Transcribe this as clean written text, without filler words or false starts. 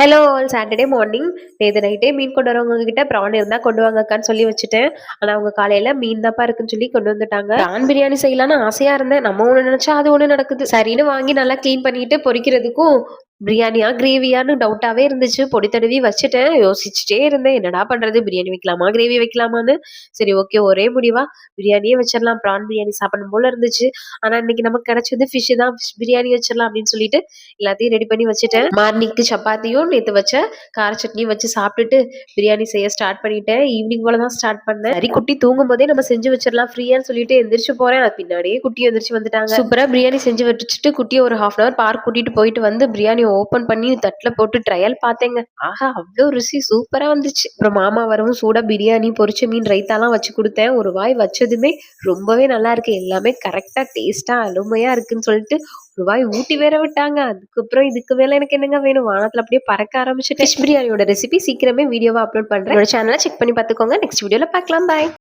Hello all Saturday morning நேற்று நைட்டே மீன் கொண்டு வரவங்க கிட்ட ப்ரான் இருந்தா கொண்டு வாங்க அக்கான்னு சொல்லி வச்சுட்டேன். ஆனா அவங்க காலையில மீன் தான்ப்பா இருக்குன்னு சொல்லி கொண்டு வந்துட்டாங்க. ப்ரான் பிரியாணி செய்யலாம்னு ஆசையா இருந்தேன். நம்ம ஒண்ணு நினைச்சா அது ஒண்ணு நடக்குது. சரின்னு வாங்கி நல்லா க்ளீன் பண்ணிட்டு பொரிக்கிறதுக்கும் பிரியாணியா கிரேவியான்னு டவுட்டாவே இருந்துச்சு. பொடி தடவி வச்சுட்டேன். யோசிச்சுட்டே இருந்தேன், என்னடா பண்றது, பிரியாணி வைக்கலாமா கிரேவி வைக்கலாமான்னு. சரி, ஓகே, ஒரே முடிவா பிரியாணியே வச்சிடலாம். ப்ரான் பிரியாணி சாப்பிடணும் போல இருந்துச்சு. ஆனா இன்னைக்கு நமக்கு கிடைச்சது ஃபிஷ் தான். ஃபிஷ் பிரியாணி வச்சிடலாம் அப்படின்னு சொல்லிட்டு எல்லாத்தையும் ரெடி பண்ணி வச்சுட்டேன். மார்னிங்க்கு சப்பாத்தியும் நேத்து வச்ச கார சட்னியும் வச்சு சாப்பிட்டுட்டு பிரியாணி செய்ய ஸ்டார்ட் பண்ணிட்டேன். ஈவினிங் போல தான் ஸ்டார்ட் பண்ணேன். சரி, குட்டி தூங்கும் போதே நம்ம செஞ்சு வச்சிடலாம் ஃப்ரீயான்னு சொல்லிட்டு எந்திரிச்சு போறேன். அது பின்னாடியே குட்டி எந்திரிச்சு வந்துட்டாங்க. சூப்பரா பிரியாணி செஞ்சு வச்சுட்டு குட்டியை ஒரு ஹாஃப் அன் அவர் பார்க் கூட்டிட்டு போயிட்டு வந்து பிரியாணி ஓபன் பண்ணி தட்டுல போட்டு ட்ரையல் பார்த்தேங்க. ஆஹா, அவ்வளோ ருசி சூப்பரா வந்துச்சு. அப்புறம் மாமா வரவும் சூடா பிரியாணி, பொரிச்ச மீன், ரைத்தாலாம் வச்சு கொடுத்தேன். ஒரு வாய் வச்சதுமே ரொம்பவே நல்லா இருக்கு, எல்லாமே கரெக்டா டேஸ்டா அருமையா இருக்குன்னு சொல்லிட்டு ஒரு வாய் ஊட்டி வேற விட்டாங்க. அதுக்கப்புறம் இதுக்கு மேல எனக்கு என்னங்க வேணும், வானத்துல அப்படியே பறக்க ஆரம்பிச்சுட்டேன். ஃபிஷ் பிரியாணியோட ரெசிபி சீக்கிரமே வீடியோவா அப்லோட் பண்றேன். என்னோட சேனலை செக் பண்ணி பார்த்துக்கோங்க. நெக்ஸ்ட் வீடியோல பார்க்கலாம். பாய்.